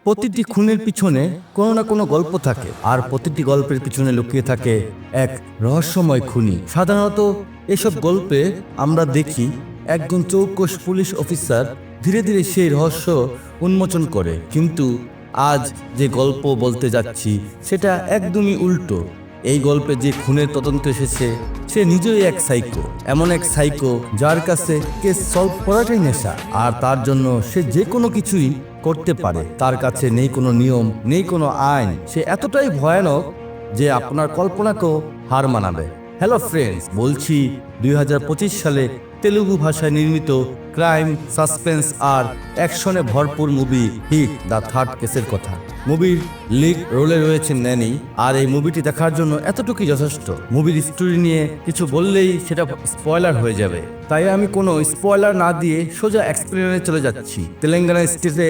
প্রতিটি খুনের পিছনে কোনো না কোনো গল্প থাকে, আর প্রতিটি গল্পের পিছনে লুকিয়ে থাকে এক রহস্যময় খুনি। সাধারণত এসব গল্পে আমরা দেখি একজন চৌকস পুলিশ অফিসার ধীরে ধীরে সেই রহস্য উন্মোচন করে, কিন্তু আজ যে গল্প বলতে যাচ্ছি সেটা একদমই উল্টো। এই গল্পে যে খুনের তদন্ত এসেছে সে নিজেই এক সাইকো, এমন এক সাইকো যার কাছে কেস সলভ করাটাই নেশা, আর তার জন্য সে যে কোনো কিছুই করতে পারে। তার কাছে নেই কোনো নিয়ম, নেই কোনো আইন। সে এতটাই ভয়ানক যে আপনার কল্পনাকেও হার মানাবে। হ্যালো ফ্রেন্ডস, বলছি 2025 সালে তেলুগু ভাষায় নির্মিত ক্রাইম, সাসপেন্স আর অ্যাকশনে ভরপুর মুভি হিট দ্য থার্ড কেসের কথা। মুভির লিড রোলে রয়েছেন ন্যানি, আর এই মুভিটি দেখার জন্য এতটুকুই যথেষ্ট। মুভির স্টোরি নিয়ে কিছু বললেই সেটা স্পয়লার হয়ে যাবে, তাই আমি কোনো স্পয়লার না দিয়ে সোজা এক্সপ্লেনে চলে যাচ্ছি। তেলেঙ্গানা স্টেটে